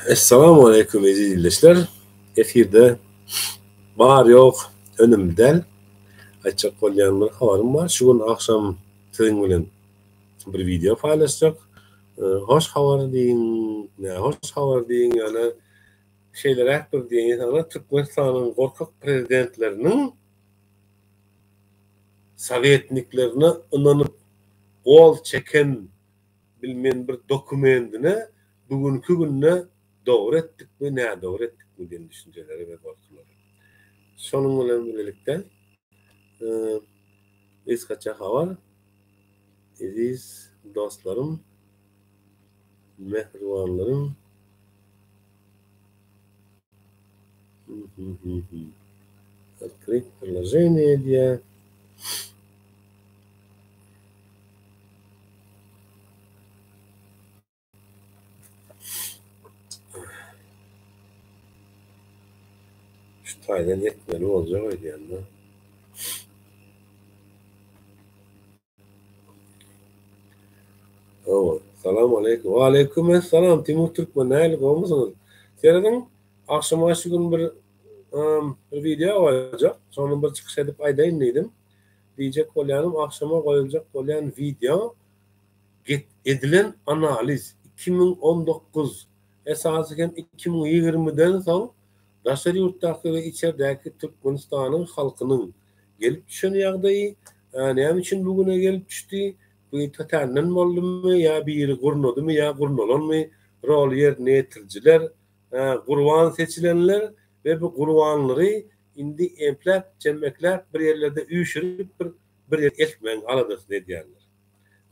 Esselamu Aleyküm aziz dinleyiciler. Efirde var yok önümden açık olyan bir haberim var. Şu gün akşam sizin bilen bir video paylaşacak. Hoş haber deyin, hoş haber deyin yani şeyler aktif deyin sana Türkmenistan'ın korkak prezidentlerinin sovetniklerine inanıp kol çeken bilmeyen bir dokumentine bugünkü gününe doğru ettik mi, ne doğru ettik mi diye düşünceleri ve korkuları. Sonun bilen birlikte biz kaça havar, aziz dostlarım, mehribanlarım, открыть приложение diye şu taydan etmeli olacak öyle yani. Evet. Selamun aleyküm. Ve aleyküm selam. Timur Türkmen. Neylik olmuşsunuz? Seyredin. Akşama şu gün bir video olacak. Sonra bir çıkış edip aydayın dedim. Diyecek olyanım akşama koyulacak olan video edilen analiz 2019 esasen 2020'den son dışarı yurttaki ve içerideki Türkmenistan'ın halkının gelip düşen yağdayı ne için bugüne gelip düştü bu tatanın oldu mu ya biri kurnodu mu ya kurnolan mı rol yerine getiriciler kurban seçilenler ve bu kurbanları indi emplat cemekler bir yerlerde uyuşurup bir yer etmen aladık dediyenler.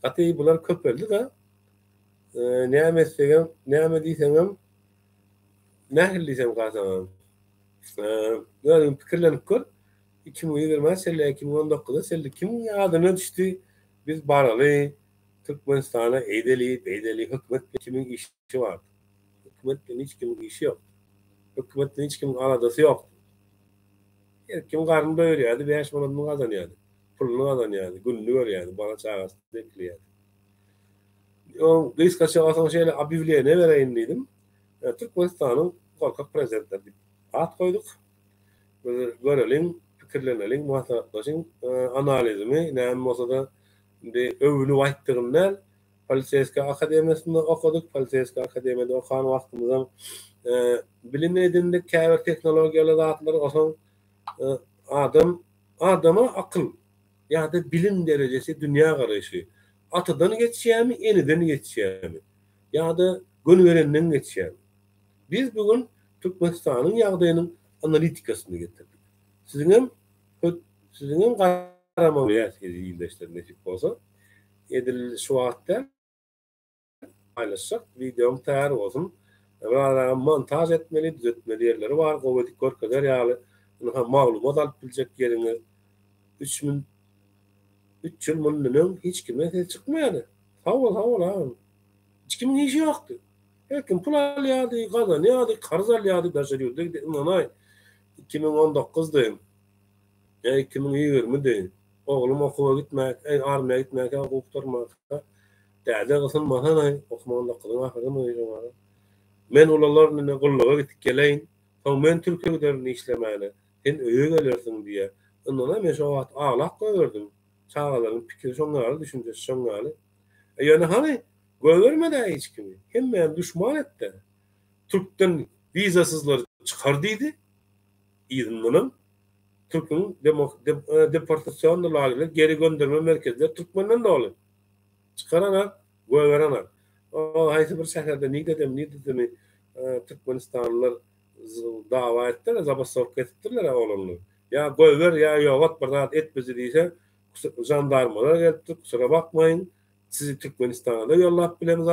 Hatta bunlar köpeldi de ne diysem ne diysem kasamam. Yani fikirlenip kör 2020 sene 2019'da sene kim adına düştü biz baralı Türkmenistan'a eydeli hükümet kimin işi var. Hükümetle hiç kimin işi yok. Hükümetle hiç kimin aradası yok. Kim karnı doyuruyordu, 5 manatını kazanıyordu. Pulunu kazanıyordu, günlük öyle bana çağırsı bekliyordu. O dış kaçağı şeyle abivliye ne vereyim dedim. Türkmenistan'ın korkak prezidentleri at koyduk. Görelim, fikirlenelim, muhatablaşın analizimi ne olsa da övünü vayttığımdan Politeyska Akademiyası'nda okuduk. Politeyska Akademiyada okuyan vaktimizden bilim edindik, kâver teknolojiyalı dağıtları olsan adama akıl ya da bilim derecesi dünya karışı atadan geçeceğimi, eniden geçeceğimi ya da gönverenden geçeceğimi. Biz bugün Türkmenistan'ın yağdayının analitikasını getirdik. Sizin hem kahramanı ildeşler nesip olsa edil şu vakitte paylaşacak videom tayar olsun. Montaj etmeli, düzeltmeli yerleri var. Kovadik kör kadar yağlı. Mağlumat alıp bilecek yerine 3 yıl bunun hiç kime ses çıkmayadı. Sağ ol abi. Hiç kimin işi yoktu. Herkim pul alıyordu, kazanıyordu, karz alıyordu, taşırıyordu. 2019'dayım. 2020'de oğlum okula gitmek, armaya gitmek, kurtarmak. Däze gysynmasa okmanda kılın ahyryn oýjamaly. Men ulalarny gullaga gitip geleýin. Soň men Türkiýe giderini işlemeli. Sen öýe gelersiň diýe. Ondan men şu wagt aglak goýberdim. Çağalaryň pikiri şoňaly, düşünjesi şoňaly. Ýöne hani goýbermedi hiç kimi. Hemme düşman etdi. Türkden vizasızlar çıkar diýdi. Ýygynyň Türk'ün deportasyon geri gönderme merkezleri Türkmenden doly. Çıkaranak, goýberanak. O haýsy bir şäherde ni dedim Türkmenistanlılar dawa etdiler, zabasok etdiler olanlar. Ya goýber ya ýogat bir zat etmezi diýse, jandarmalar geldi, kusura bakmaýyn, sizi Türkmenistan'a da ýollap bilemiz,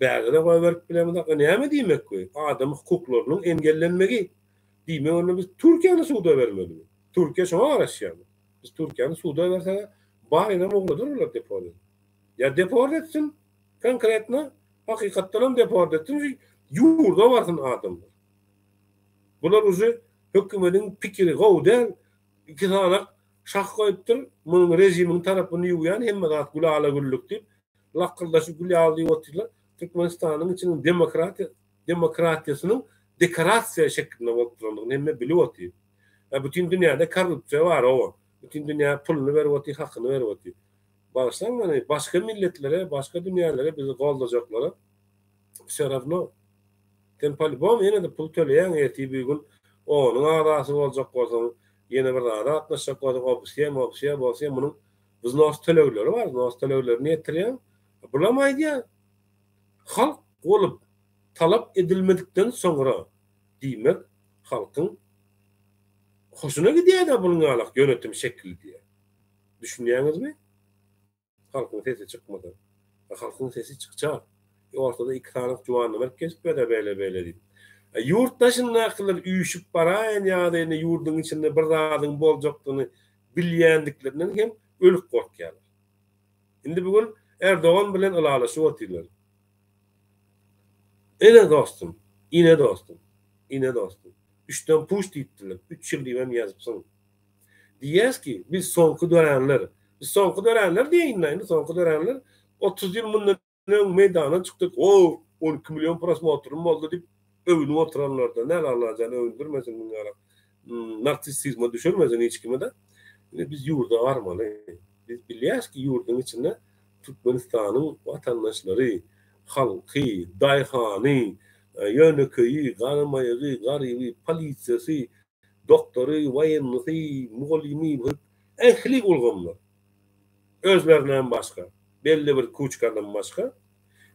bäze de goýberip bilemiz. Näme diýmek goý? Adam hukuklarynyň engellenmegi. Diýme onu biz Türkiýany suwda bermeli. Türkiýe şoňa garaşýar. Biz Türkiýany suwda bersek, baýna mogladyr ular deport. Ya deport etsin, konkretno, hakykatdan deport etsin, ýurda barsyn adamlar. Bular uzy hökümetiň pikiri gowdan, iki sanak şah goýupdyr, munyň rejimiň tarapyny ýuwýan hemme zat gulala güllük diýip, lakyldaşyp gulaly diýip oturlar. Türkmenistanyň içinde demokratiýa demokratiýasynyň dekorasiýa şeklinde bolupdyrylygyny hemme bilip otyr. Bütün dünýäde korrupsiýa bar o. Bütün dünýä puluny berip otyr, hakyny berip otyr. Başdan başga milletlere, başga dünýälere bizi goldajaklara şerefno. Tempal bom ýene de pul töleýän erti bir gün onuň arasy boljak bolsa, ýene bir ara atlaşak bolsa, opsiýa bolsa, munyň biz nos tölegleri bar. Nos töleglerini ýetirýän. Bulamaýdy. Halk bolup talap edilmedikden soňra diýmek halkyň hoşuna gidýär da bunuň alak yönetim şekli diýär. Düşünýäňizmi? Halkyň sesi çykmady. Halkyň sesi çykjak. Ortada iki tane juwany var, kesip bele diýip. Yurtdaşyň naklylar üýüşüp baraýan ýa-da ene ýurdun içinde bir zadyň boljakdyny bilýändiklerinden hem ölüp gorkýarlar. Indi bugün Erdogan bilen ılalaşyp otyrlar. Ene dostum. Üçden puş diýipdiler. 3 ýyl diýen ýazypsyň. Diýäs ki biz soňky dörenler diýinler, soňky dörenler 30 ýyl mundan meydana çykdyk. 12 milyon prosmotrum boldy diýip övünüp oturanlarda näle alajan övündürmesin bunlara. Narsissizme düşürmesin hiç kime de. Biz ýurda barmaly. Biz bilýäs ki ýurdun içinde Türkmenistanyň watandaşlary, halky, daýhany, ýönekeýi, garamaýy, garyby, polisiýasy, doktory, waýennysy, mugalimi, ähli ulgamlar. Özlerinden başka, belli bir kuçkardan başka,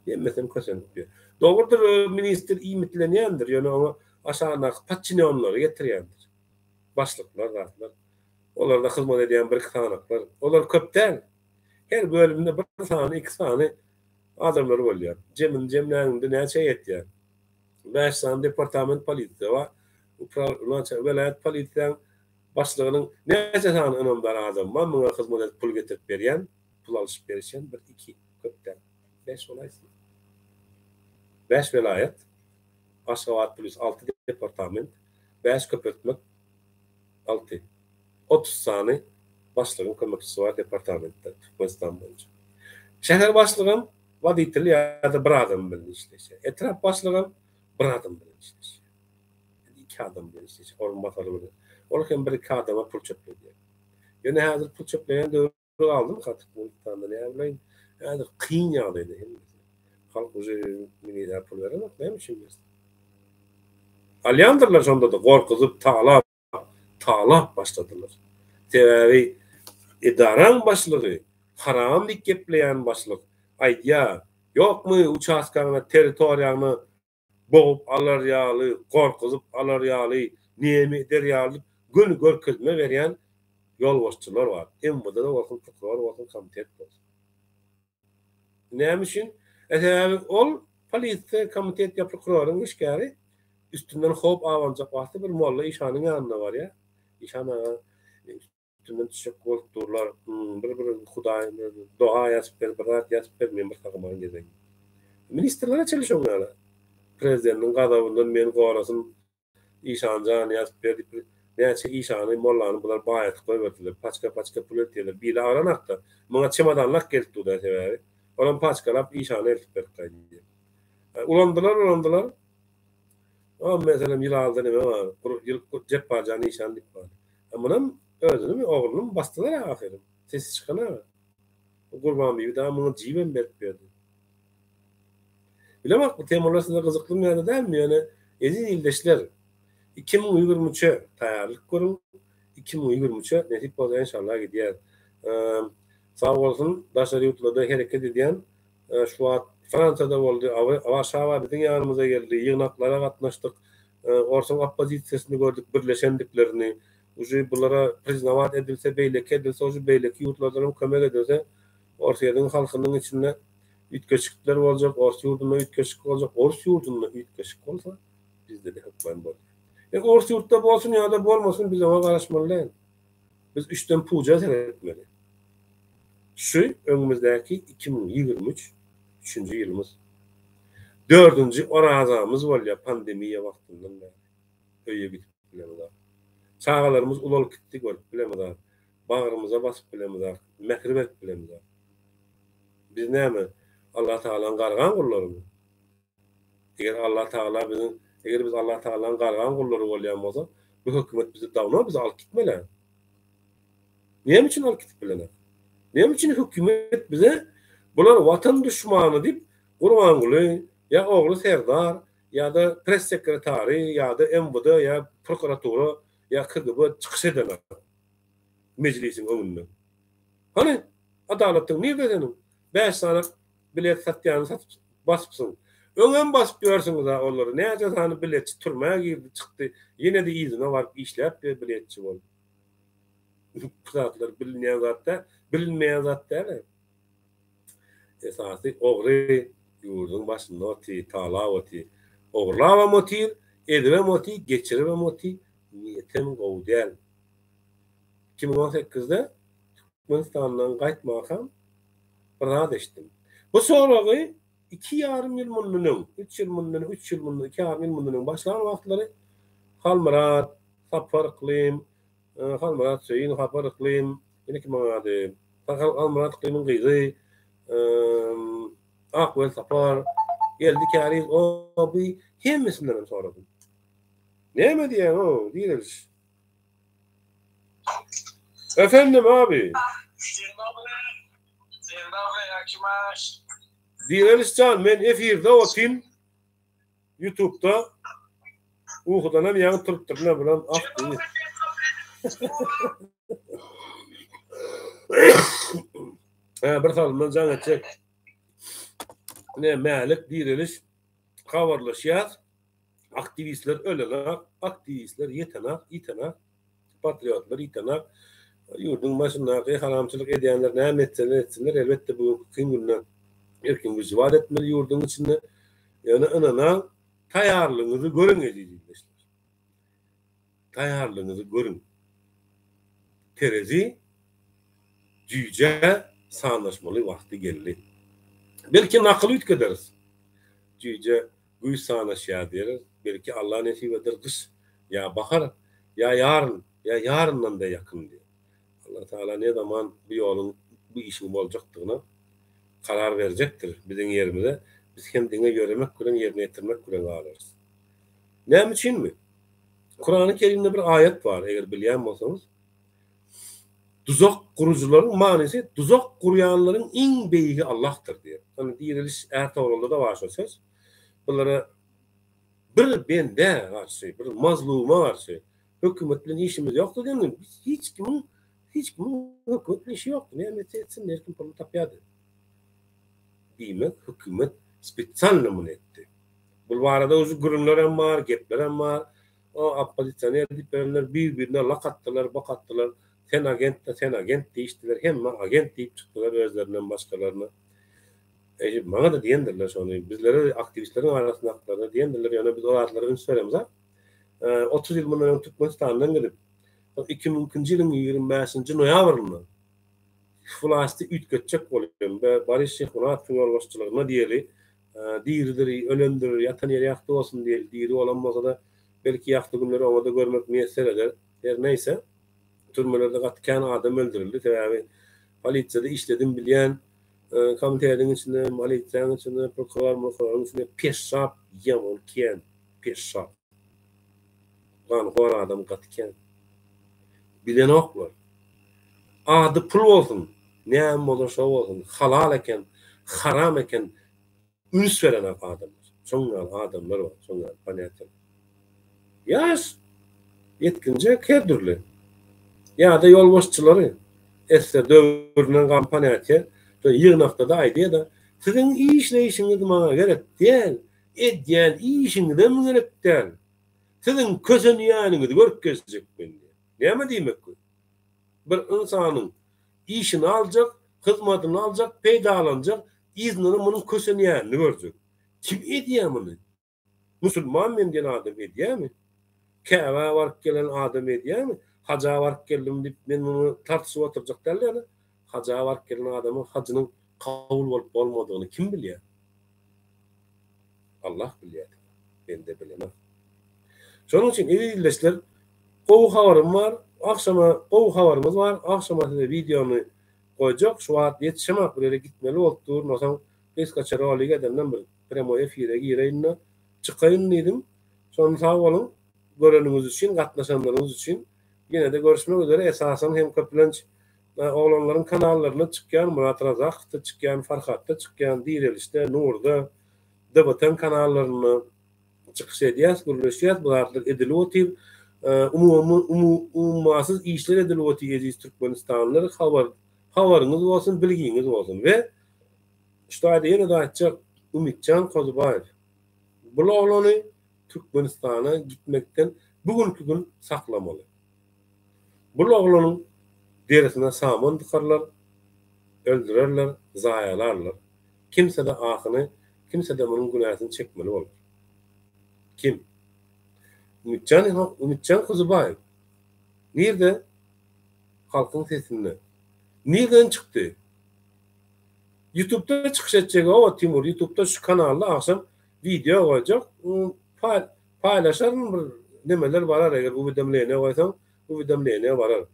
yemesem kösenip diyor. Doğrudur minister imitlenýändir, ýöne ama aşağınak patçinonlary getirýändir. Başlıklar, ratlar. Olarda hyzmat edýän bir tanaklar, olar köpden. Her bölümde bir tane, iki tane adamlar bolýar. Jemläňinde näçe ýetýär. 5 tane departament polisiýa bar. Velayet polisiýanyň başlygynyň näçe tane önümdar adam bar, muňa hyzmat edip pul getirip berýän, pul alyp berýän, 1-2 köpden. 5 olaýsy. 5 velayet, Aşgabat polis 6 departament, 5 köpetmek 6. 30 tane başlygyň kömekçisi bar departamentde, Türkmenistan boýunça. Şäher başlygyň waditel ýa-da bir adam bilen işleşýär. Etrap başlygyň bir adam bilen işleşýär. 2 adam bilen işleşýär. Orunbasary bilen. Olar hem bir iki adama pul çöpleýär. Ýöne häzir pul çöpleýän döwür aldym gatyk boýutdan näme bilen. Häzir kyn ýagdaýda hem. Halk uzy minidar pul berýär, näme üçin bersin? Alýandyrlar şonda da gorkuzyp talap başladylar. Tebi idaraň başlygy, haram diýip gepleýän başlyk. Aýdýa, ýokmy uçaskany, territoriýany boğup alarýaly, gorkuzyp alarýaly, näme derýaly gün görkezme berýän ýolbaşçylar bar. Emmede de bolsun prokuror, bolsun komitet bolsun. Näme üçin? Ol polisiýa, komitet ýa prokuroryň işgäri üstünden hop awanjak wagty bir molla işanyň ýanynda bar ýa. İşana üstünden düşük bolupdurlar. Bir Hudaý doğa ýazyp bir rat ýazyp men bir tagman gezen. Ministrlere çalışýarlar. Prezidentiň gadabyndan men gorasyn işanjan ýazyp berdi. Näçe işany mollany bular baýat goýberdiler. Paçka pul etdiler. Bir aranakda. Muňa çemadanlak gelipdi da sebäbi. Olan paçkalap işany eltip berdi. Ulandylar. Mesela ýyl näme bar? Ýyl jep barjany işan diýip bar. Munam özüni ogluny bastylar ahyrym. Sesi çykana. Gurban bir daha muňa jiben berip berdi. Bilemek bu temalar size gyzykly ýa-da dälmi? Ýöne eziz ildeşler 2023-e taýýarlyk görüň. 2023-e nesip bolsa inşallah gidýär. Sağ bolsun, daşary ýurtlarda hereket edýän şu wagt Fransada boldy, Warszawa biziň ýanymyza geldi, ýygnaklara gatnaşdyk. Orsun oppozisiýasyny gördük, birleşendiklerini. Uju bulara priznavat edilse, beýleki edilse, uju beýleki ýurtlardan kömek edilse, Orsiýadyň halkynyň içinde ütkeşikler boljak, Ors ýurduna ütkeşik boljak, Ors ýurduna ütkeşik bolsa, bizde de hukman bol. Ors ýurtda bolsun ýa-da bolmasyn biz ona garaşmaly. Biz 3den puja seretmeli. Şu öňümüzdäki 2023 3-nji ýylymyz. 4-nji orazamyz bolýar pandemiýa wagtyndan beri. Öýe gidip bilemizler. Çağalarımız ulalyp gitdik görüp bilemizler. Bagyrymyza basyp bilemizler. Mehrip edip bilemizler. Biz näme? Allah Taalaň gargan gullarymyz. Eger Allah Taala biziň eger biz Allah Taala'nın gargan gullary bolýan bolsak, bu hökümet bizi dawna bizi alyp gitmeli. Näme üçin alyp gitip bilener? Näme üçin hökümet bize bular watan düşmany diýip Gurbanguly ya ogly Serdar ya da press sekretary ya da MWD ya prokuratura ya KGB çykyş edenler meclisin öňünde. Hani adalatyň nerede senin? 5 sanak bilet satýany satyp basypsyň. Öňen basyp ýörsiňiz onlary. Näçe sany biletçi turmaya girdi, çykdy. Ýene-de ýyzyna baryp işläp biletçi boldy. Kızatlar bilinmeyen zatta, bilinmeyen zatta. Esasy ogry ýurdun başynda oti, tala oti. Oglava motiv, edebe motiv, geçirebe motiv, niyetem gowdel. 2018'de Türkmenistan'dan gaýtmakam bir rad eşdim. Bu soragy 2,5 ýyl mundan, 3 ýyl mundan, 2,5 ýyl mundan başlan wagtlary Halmurat, Sapar Iqlim, Halmurat Söýün, Sapar Iqlim, ýene kim ady? Halmurat Iqlim'in gyzy, Akwel Sapar, geldi kariz o bir hemmesinden soradım. Näme diýen o? Diýeriz. Efendim abi. Diýeriz can, men efirde otyn YouTube'da uhudanam ýaňy turupdyrna bilen akdy. Bir salman jaňa çek. Ne mälik diýeriz. Habarlaşýar. Aktivistler öleler, aktivistler ýetenek, patriotlar ýetenek. Ýurdun başyndaky haramçylyk edýänler näme etseler elbetde bu günden erkin güýji var etmeli ýurdun içinde. Ýani anana taýarlygyňyzy görün diýdiler. Taýarlygyňyzy görün. Terezi jüýje sanlaşmaly wagty geldi. Belki nakly ütkederis. Jüýje güýç sanaşýar diýeriz. Belki Allah nesip eder kış ya bahar ya yarından da yakın diyor. Allah Teala ne zaman bu yolun bu işin boljakdygyna karar verecektir bizim yerimize. Biz kendine göremek kuran yerine getirmek kuran alırız. Näme üçin mi? Kur'an-ı Kerim'de bir ayet var eğer bilýän bolsaňyz. Tuzak kurucuların manisi tuzak kurýanlaryň iň beýigi Allah'tır diýer. Hani diýeriz Ertuğrul'da da var söz. Bunlara bir bende karşı, bir mazluma karşı hökümetle işimiz yoktu değil mi? Hiç kimin hökümetle işi yoktu. Ne etsin, erkin pulu tapyadı. Demek hükümet spesial etti. Bu arada uzun gurunlar var, gepler var. O opozisyoner diplerler birbirine lakattılar, bakattılar. Sen agent değiştiler. Hem agent deyip çıktılar özlerinden başkalarına. Bana da diyendirler şonu. Bizlere aktivistlerin arasında diyendirler. Yani biz o adları ün söylemiz ha. 30 yıl bundan Türkmenistan'dan gidip 2000 yılın 25. noyabrında Fulas'ta üt götçek oluyor. Barış Şehmurat'ın yol başçılarına diyeli diridir, ölendiririr, yatan yeri yaktı olsun diye diri olanmasa da belki yaktı günleri ona da görmek müyesser eder. Her neyse türmelerde katken adam öldürüldü. Tabi Halitça'da işledim bilyen komitenin içinde, Halitça'nın içinde, prokurorun içinde peşap yaman kiyen peşap. Lan hor adam katken. Bilen oklar. Adı pul olsun. Näme bolsa olsun. Halal eken, haram eken üns veren adamlar. Çoňal adamlar var. Çoňal paniyatlar. Yaş yetkince kerdürlü. Ya da yol başçıları esler dövründen kampaniyatı yığınakta da aydiye da sizin iyi işleyişiniz bana gerek değil. Edyen iyi işiniz de mi gerek değil. Sizin kösenýäninizi görüp gezecek ben diye. Näme diýmek bu? Bir insanın işini alacak, hizmetini alacak, peydalanacak, iznini bunun kösenýänini görecek. Kim edýär bunu? Musulman men diýen adam edýärmi? Käwa barıp gelen adam edýärmi? Haja barıp geldim diýip men bunu tartyşyp oturjak däldi. Haja barıp gelen adamın hajynyň kabul bolup bolmadygyny kim bilýär? Allah bilýär. Ben de bilemem. Şonuň üçin izleýişler, gowy habarym var, akşama gowy habarymyz var, akşama size videonu goýjak, şu wagt ýetişemek bir ýere gitmeli bolupdyr, nosaň beş kaçar oly gedenden bir premo efire gireýin. çıkayın dedim. Sonra sağ olun. Göreniniz için, katlaşanlarınız için. Yine de görüşmek üzere. Esasen hem köpülenç oğlanların kanallarına çıkan Murat Razak'ta çıkan Farhat'ta çıkan Direliş'te, Nur'da, Dıbıtın kanallarına çıkış ediyaz, gürleşiyaz, bularlık edilotib, umumasız işler edilotib ediyiz Türkmenistanlıları, havarınız olsun, bilginiz olsun. Ve işte ayda yine de açacak Ümitcan Kozubayev. Bu oğlanı Türkmenistan'a gitmekten bugünkü gün saklamalı. Bu oğlanın derisine saman tıkarlar, öldürürler, zayalarlar. Kimse de ahını, kimse de bunun günahını çekmeli olur. Kim? Ümitcan Kozubayev. Nerede? Halkın sesinde. Nereden çıktı? YouTube'da çıkış edecek o Timur. YouTube'da şu kanalda akşam video koyacak. Paylaşar mı? Nemeler varar eğer bu videomlarına koysam bu videomlarına varar.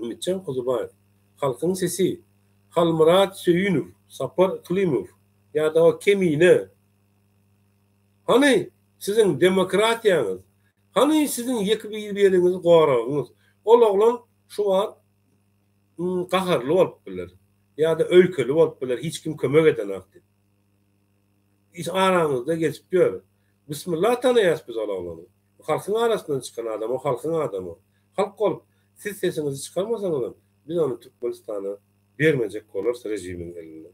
Ümitcan Kozubayev. Halkın sesi. Halmurat Söyünür. Sapar Klimov. Ya da o kemiğine. Hani sizin demokratiyanız? Hani sizin yekbirliğiniz, qorağınız? Ol oğlan şu var qaharlı olup bilir. Ya da öykülü olup bilir. Hiç kim kömek eden akti. Hiç aranızda geçip gör. Bismillah tanıyas biz oğlanı. Halkın arasından çıkan adam, o halkın adamı. Halk olup siz sesinizi çıkarmasanız biz onu Türkmenistan'a vermeyecek olursa rejimin eline.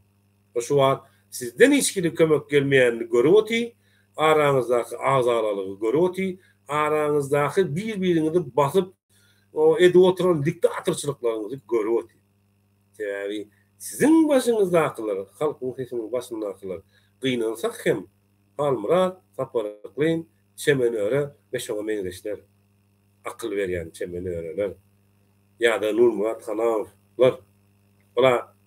O şu var sizden hiçbir kömek gelmeyenini görüp oti, aranızdaki azalalığı görüp oti, aranızdaki birbirinizi basıp o edip oturan diktatörçülüklerinizi görüp oti. Yani sizin başınızdakiler, halkın sesinin başındakiler kıynansak hem Halmurat, Saparıklıyım, Çemeni öre, Beşoğa Mendeşler akıl veren Çemeni öreler. Ya da Nurmurat Hanavlar.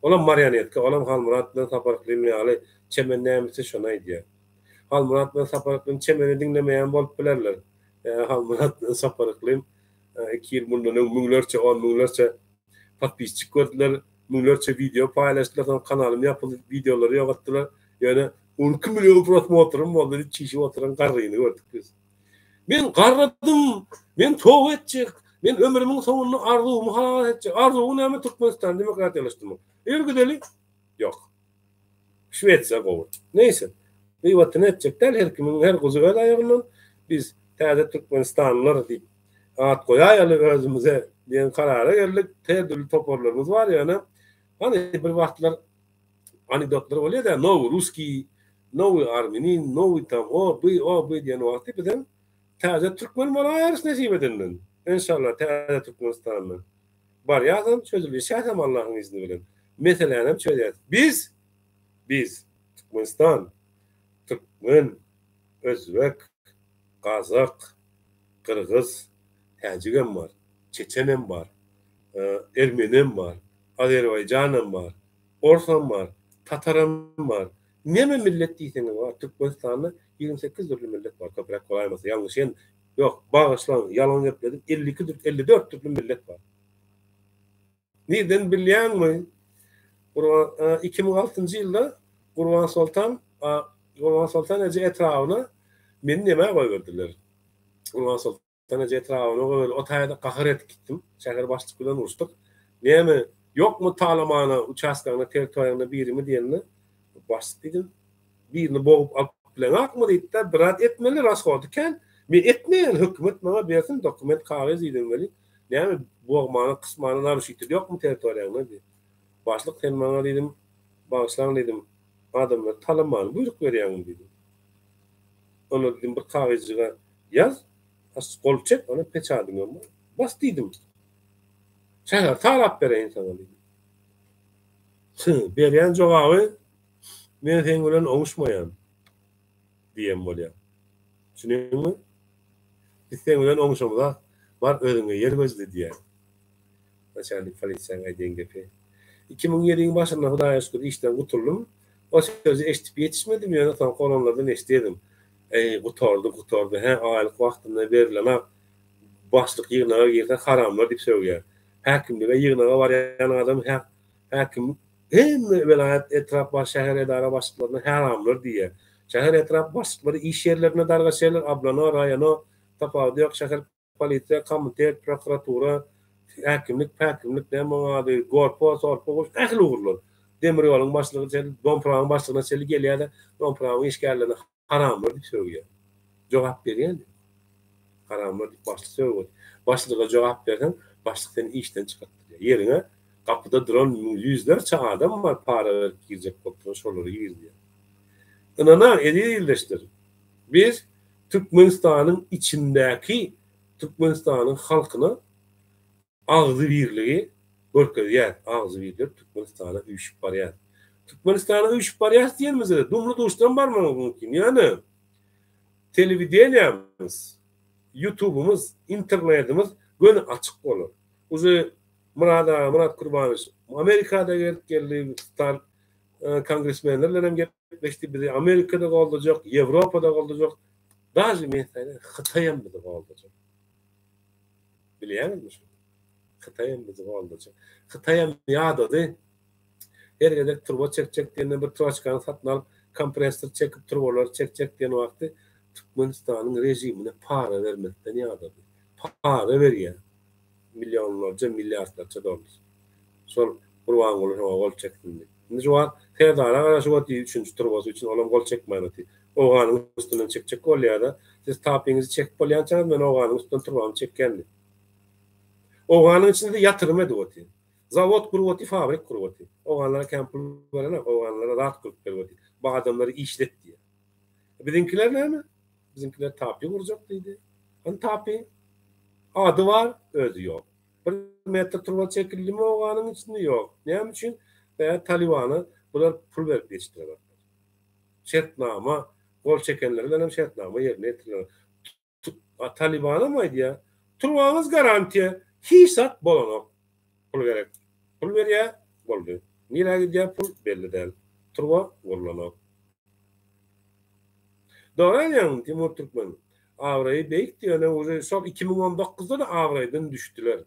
Ola marionetka, ola Halmurat bilen Saparıklıyım ýaly çemennämisi şonay diýer. Halmurat bilen Saparıklıyım çemeni dinlemeýän bolup bilerler. Halmurat bilen Saparıklıyım 2 ýyl bundan müňlerçe, 10 müňlerçe patpisçik gördüler, müňlerçe video paylaşdylar, kanalym ýapyldy, videolary ýogatdylar. Ýöne 12 milyon prosmotrum boldy, çişip oturan garryny gördük biz. Men garradym, men tow etjek, men ömrümiň sonuny arzuwumy halal etjek. Arzuwum näme Türkmenistan demokratiýalaşdyrmak. Ergideli? Ýok. Şwetsiýa gowy. Neyse. Beýwatyn etjekler her kimin her guzy öz aýagyndan biz täze Türkmenistanlylar diýip at goýaýaly özümize diýen karara geldik. Täze toporlarymız var ýa-ni. Hani bir wagtlar anekdotlar bolýar da, nowy ruski, nowy armenin, nowy tam o bu diýen wagty bilen täze türkmen bolaýarys nesip edenden. İnşallah täze Türkmenistanly. Bar ýazam çözülýär Allahyň izni bilen. Meselem çözülýär. Biz Türkmenistan, Türkmen, Özbek, Kazak, Kırgız, Tacikem var, Çeçenem var, Ermenim var, Azerbaycanım var, Orsan var, Tatarım var. Neme millet diýseniz var? Türkmenistan'da 28 türlü millet var. Köpürek golaýmasy. Ýalňyş yok. Bağışlan, yalan ýapdyk. 54 türlü millet var. Neden bilýärmi? 2006-njy ýylda Gurban Sultan Ece etrawyna meni näme goýberdiler? Gurban Sultan Ece etrawyna o taýda gahar etip gittim. Şäher başlyk bilen uruşdyk. Näme? Ýokmu talamana uçaskagyna territoriýasyna birimi diýenler? Başlyk dedim. Birini boğup alıp bilen akmy diýdi, birat etmeli rasgody ken, men etmeýän hökümet maňa bersin dokument kagaz edilmeli. Näme boğmany kysmany narşyty ýokmu territoriýasyna diýdi. Başlyk sen maňa dedim, bağışlan dedim. Adamlar talamany buyruk berýän dedim. Onu dedim bir kagazjyga ýaz, as gol çek, onu peçadyňa bas dedim. Şäher tarap berýän sana dedim. Berýän jogaby men sen bilen oňuşmaýan diýen bolýar. Şunuňmy? Biz sen bilen oňuşamyza bar özüňe ýer gözle diýär. Başarlyk Falisan aýdýan gepi. 2007-iň başynda Hudaýa şükür işden gutuldım. O sözü eşitip ýetişmedim ýöne son kolonlardan eşitdim. Gutordu. Aýlyk wagtynda berilen başlyk ýygnaga girse haramlar diýip söýýär. Häkimlige ýygnaga barýan adam häkim hem velayet etraf baş şäher edara başlyklaryna haramlar diýär. Şäher etrap başlyklary iş yerlerine dargaşýarlar, ablano, raýano, tapawdy ýok, şäher polisiýa, komitet, prokuratura, häkimlik, päkimlik, näme gorpo, sorpo, ähli ugurlar. Demir ýoluň başlygy, Dompragyň başlygyna çeli gelýär-de, Dompragyň işgärlerini haramlar diýip söýýär. Jogap berýär. Haramlar diýip başlyk söýýär. Başlyga jogap bersen, başlyk seni işden çykartdyr. Ýerine kapıda duran yüzlerce adam var, para verip girecek koptuğun şoları girdi. Inana edilleştir. Biz Türkmenistan'ın içindeki Türkmenistan'ın halkına ağzı birliği görkezýär. Ağzı birliği Türkmenistan'a üýüşüp barýar. Türkmenistan'a üýüşüp barýar diýenmizde dumlu duşdan barmagy mümkin. Yani televideniyamız, YouTube'umuz, internetimiz gönü açık bolur. Uzu Murat Kurbanoviç Amerika'da geldi, star kongresmenlerle hem gelmişti. Biri Amerika'da kalacak, Avrupa'da kalacak. Bazı mesela Xitay'ın bizi kalacak. Biliyor musun? Xitay'ın bizi kalacak. Xitay'ın yadadı. Her gece turbo çekecek diye bir troçkanı satın alıp kompresör çekip turboları çekecek diye vakti Türkmenistan'ın rejimine para vermekten yadadı. Para veriyor. Milyonlarca, milyarlarca dolar. Sol kurban olur, gol çektim. Şimdi şu an Ferdara karşı o diye üçüncü turbası için oğlum gol çekmeyin oti. Oğlanın üstünden çekecek gol ya da siz tapinizi çekip bolyançanız ben oğlanın üstünden turbamı çekkendim. Oğlanın içinde de yatırım edi oti. Zavod kuru oti, fabrik kuru oti. Oğlanlara kampul verene, oğlanlara rahat kurup ver oti. Bu adamları işlet diye. Bizimkiler ne mi? Bizimkiler tapi vuracak dedi. Hani tapi? Adı var, özü yok. Bir metre turba çekildi mi oğlanın içinde yok. Ne için? Veya Taliban'ı bunlar pul verip geçtiler. Şertnama, gol çekenlerden hem şertnama yerine getiriyorlar. Taliban'a mıydı ya? Turbanız garantiye. Hisat bolanok. Pul verip. Pul ver ya, boldu. Nire gidiyor pul belli değil. Turba bolanok. Doğru yani Timur Türkmen. Avrayı beyik diyor. Son 2019'da da Avray'dan düştüler.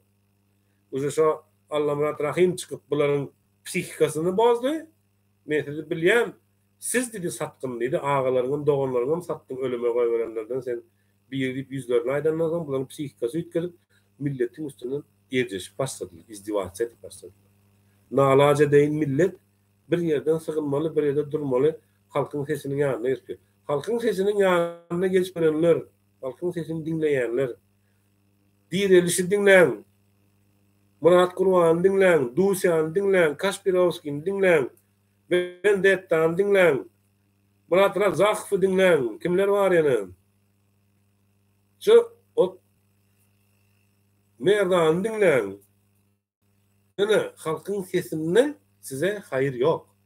Uzun Allah Murat Rahim çıkıp bunların psikikasını bozdu. Mesela bilýän, siz dedi satkın dedi, ağalarının, doğanlarının satkın ölüme koyverenlerden sen bir deyip yüzlerini aydandan sonra bunların psikikası ütkelip milletin üstünden erjeşip başladılar, izdivaç edip başladılar. Nalaca deyin millet bir yerden sığınmalı, bir yerde durmalı, halkın sesinin yanına geçiyor. Halkın sesinin yanına geçmeyenler, halkın sesini dinleyenler, Direlişi dinleyen, Murat Kurban dinleyen, Dusyan dinleyen, Kaspirovskin dinleyen, Vendettan dinleyen, Murat Razakf'ı dinleyen, kimler var yani? Şu o Merdan dinleyen, yani halkın sesinden size hayır yok.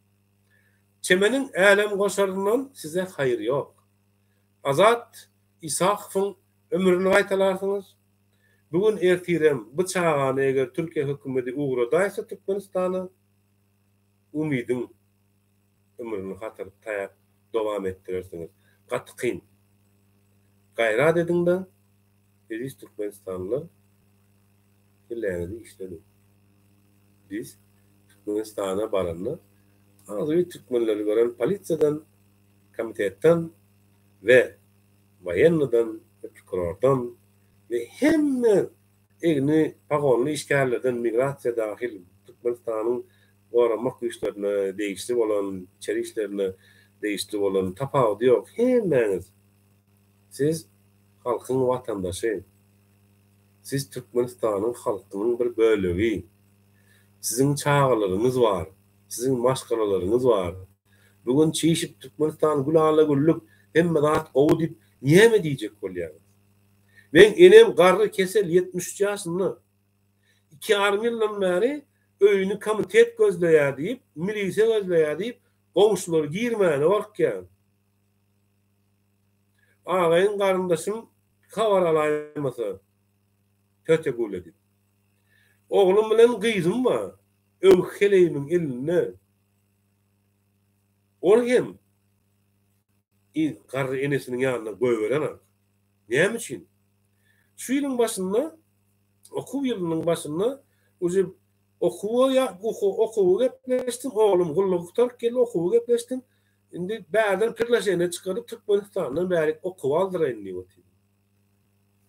Çemenin elem koşarından size hayır yok. Azat İsakf'ın ömrünü aytalarsınız. Bugün ertirem bu çağana eger Türkiye hükümeti uğradaysa Türkmenistan'a umidin ömrünü hatırıp tayap devam ettirirsiniz. Katqin. Gayrat edin de biz Türkmenistanlı hilleni işledi. Biz Türkmenistan'a baranlı azı Türkmenleri gören polisiyadan, komitetten ve bayanlıdan ve prokurordan ve hem egni pagonlu işgärlerden migrasiya dahil Türkmenistan'ın goramak güýçlerine değişti bolan, içeri işlerine değişti bolan tapawdy ýok. Hemmäňiz siz halkyň watandaşy. Siz Türkmenistan'ın halkynyň bir bölegi. Sizin çağalaryňyz bar. Sizin maşgalaryňyz bar. Bugün çeşip Türkmenistan gulala gulluk hemme zat gowy diýip näme diýjek bolýar? Ben enem garry kesel 73 ýaşynda 2,5 ýyldan beri öýüni komitet gözleýär diýip, milisiýa gözleýär diýip, goňşular girmäne barkýan. Agaýyn garyndaşym habar alaýmasa töte guledy. Oglum bilen gyzym bar. Öwheleýimin eline. Ol hem garry enesiniň ýanyna goýberener. Näme üçin? Şu ýylyň başynda, okuw ýylynyň başynda uzy okuwa gepleşdim, oglum gulluktar keldi okuwa gepleşdim. Indi bäden pirleşene çıkarıp Türkmenistan'dan bärik okuw aldyryn diýip otyrdy.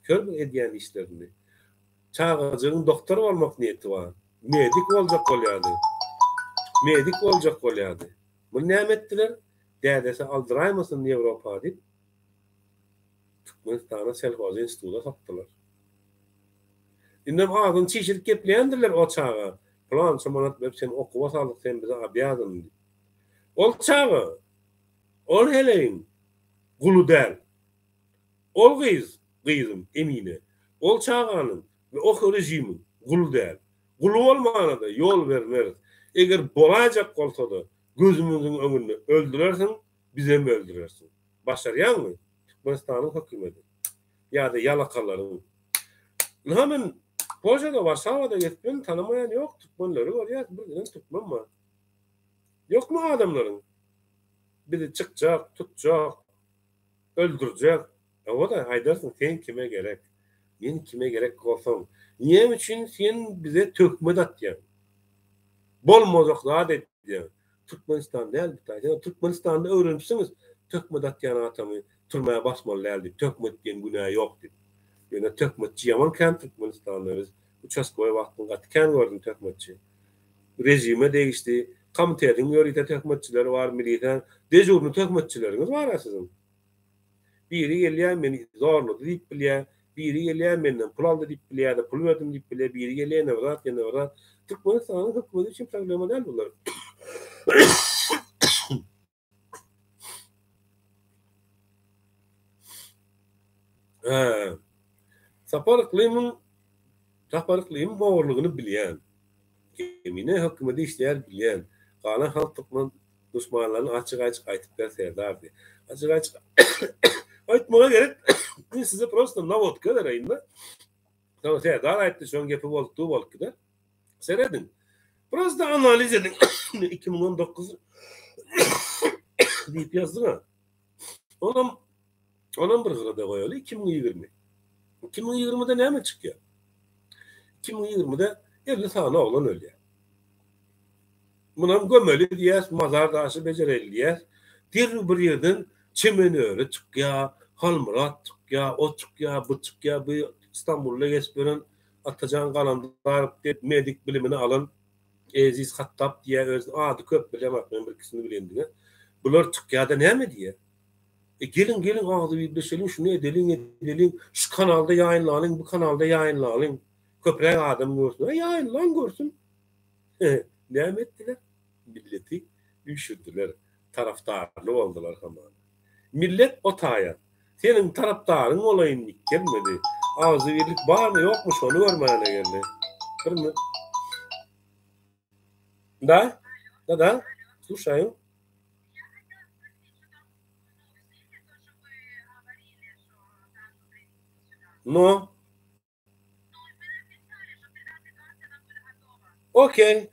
Kör edýän işlerini. Çağajyň doktor bolmak niýeti bar. Medik boljak bolýardy. Medik boljak bolýardy. Bu näme etdiler? Dädesi aldyraýmasyn Ýewropa diýip Türkmenistan'a selhoz instituta satdylar. Indi agyn çeşit gepleýändirler o çağa. Plan şomanat web sen okuwa saldyk sen bize abyadyn. Ol çağa. Ol heleň gulu däl. Ol gyzym Emine. Ol çağanyň we o rejimiň gulu däl. Gulu bolmaganda ýol bermer. Eger bolajak bolsa-da gözümüziň öňünde öldürersiň, bizem öldürersiň. Başarýanmy? Türkmenistanyň hökümeti. Ýa-da ýalakalaryň. Hemen Polşada, Warşawada gitmen tanamayan ýok, Türkmenleri görýär, birden Türkmen bar. Ýokmy adamlaryň? Bizi çykjak, tutjak, öldürjek. O da aýdarsyň sen kime gerek? Men kime gerek bolsam? Niýe üçin sen bize tökme datýan? Bolmazak zat etdiň. Türkmenistan däl bitaýda. Türkmenistanda öwrenipsiňiz, tökme datýan atamy turmaya basmaly däl, tökme etdiň günah ýok diýip. Ýöne tökmetçi ýaman kan Türkmenistanda biz uçaskoy wagtyň gatkan gördüm tökmetçi. Rejime değişti. Komitetiň ýörite tökmetçileri bar, militen, dejurny tökmetçilerimiz bar aslında. Biri gelýär meni zorlady diýip bilýär, biri gelýär menden pul aldy diýip bilýär, pul berdim diýip bilýär, biri gelýär näwrat, näwrat. Türkmenistanyň hökümeti üçin problem däl bular. Sapar iklimiň bowurlygyny bilýän. Emine hökümeti işleýär bilýän. Galan halk Türkmen düşmanlaryny açyk-açyk aýtyp berýärdi. Açyk-açyk aýtmaga gerek. Men size prosto navodka berýin da. Tamam, dar aýtdy, şoň gepi bolupdy. Seredin. Prosto analiz edin. 2019 diýip ýazdylar. Onam bir gyrada goýaly 2020. 2020'de näme çykýar? 2020'de 50 tane oglan ölýär. Munam gömeli diýär, mazar daşy bejereli diýär. Bir ýerden çemenöre çykýar, halmyrat çykýar, o çykýar, bu çykýar, bu İstanbul'a geçberen Atacan galanlar diýip medik bilimini alan Eziz Hattab diýär, öz ady köp bilemek, men bir kisini bilendiňe. Bular çykýarda näme diýär? Gelin ağzı birleşelim, şunu edelim, şu kanalda yayınlanın, bu kanalda yayınlanın. Köprek adam görsün. Yayınlan görsün. Näme etdiler? Milleti üşüdüler. Taraftarlı oldular hemen. Millet o taýat. Senin taraftarın olayın gelmedi. Ağzı birlik var mı yok mu onu görmeyene geldi. Kırmızı. Да. Слушаю. Но. Окей,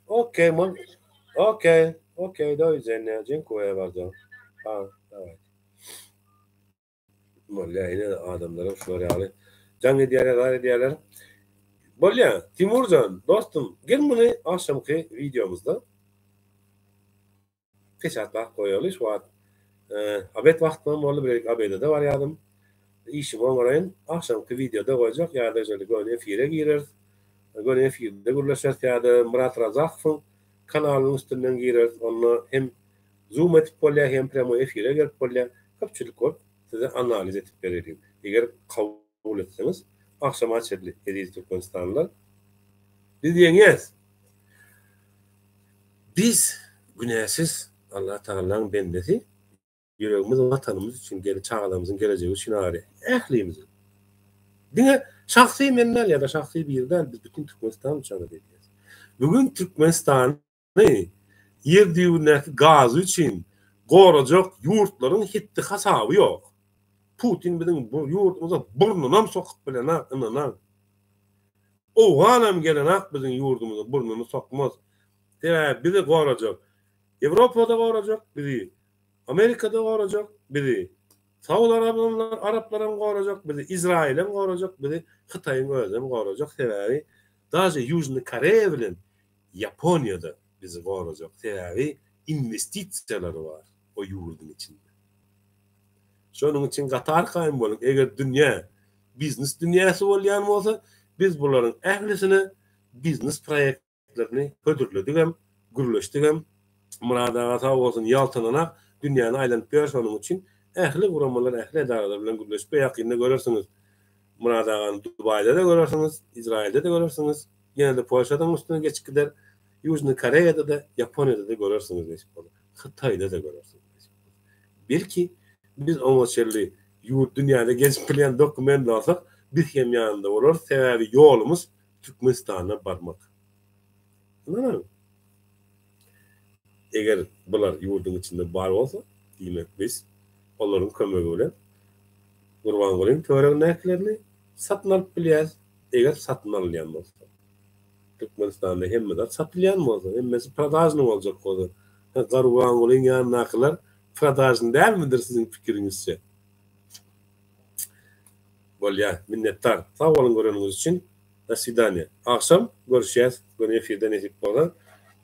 до widzenia. Dziękuję bardzo. Давай. Molla yine adamlarım şöyle can ediyorlar. Molla, Timurcan, dostum, gel bunu akşamki videomuzda teşekkür koyalım. Şu an abet vaxtından molla bir abede de var yadım. İşim olmayan akşamki videoda koyacak. Ya da şöyle gönül efire girer. Gönül efirde gürleşer. Ya da Murat Razak'ın kanalının üstünden girer. Onu hem zoom etip molla hem premo efire gelip molla köpçülük ol. Size analiz etip vereyim. Eğer kabul etseniz akşam açıldı ediz Türkmenistanlılar. Biz diýeniz. Biz günäsiz Allah Taala'nın bendesi yüreğimiz vatanımız için, çağlarımızın geleceği için ağrı. Ählimiz. Diňe şahsy mennel ya da şahsy birden biz bütün Türkmenistan için ediyoruz. Bugün Türkmenistan'ı yer düýünäki gaz için gorajak yurtlaryň hitti hasaby ýok. Putin bizim bu yurdumuza burnunam sokup bilen ananan. O hanam gelen bizim yurdumuza burnunu sokmaz. Bizi gorajak. Avrupa'da gorajak bizi. Amerika'da gorajak bizi. Saudi Arapların gorajak bizi. İsrail'in gorajak bizi. Xitay'ın özüm gorajak. Sebebi daşa Yujny Koreýa bilen Yaponiýada bizi gorajak. Sebebi investisiýalary bar. o ýurdun içinde. Şonuň için gatar kaýym bolun. Eger dünýä biznes dünýäsi bolýan bolsa, biz bularyň ählisini biznes proýektlerini hödürledik hem gürleşdik hem murada sag bolsun ýaltananak dünýäni aýlanyp ber. Şonuň için ähli guramalar, ähli edaralar bilen gürleşip ýakynda görürsüňiz. Muradagan Dubaýda da görürsüňiz, Izrailde de görürsüňiz. Ýene de Polşadan üstüne geçip gider. Ýužny Koreýada da, Ýaponiýada da görürsüňiz. Hytaýda da görürsüňiz. Belki biz oňaçerli ýurt dünýäde gezip bilen dokument alsak, bir hem ýanynda bolar. Sebäbi ýolumuz Türkmenistana barmak. Anladın? Eger bular ýurdun içinde bar bolsa, diýmek biz olaryň kömegi bilen Gurban Gulyň töreg näklerini satyn alyp bilýäs. Eger satyn alýan bolsa. Türkmenistanda hemme de satylýan bolsa, hemmesi prodajny boljak bolsa. Gurban Gulyň ýanynakylar prodajny dälmidir siziň pikiriňizçe? Bolýa, minnettar. Sag bolun göreniniz için. Da swidaniya. Akşam görüşýäs. Göne efirde nesip bolan.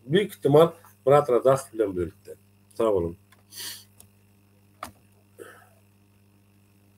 Büyük ihtimal Murat Radakh bilen birlikde. Sag bolun.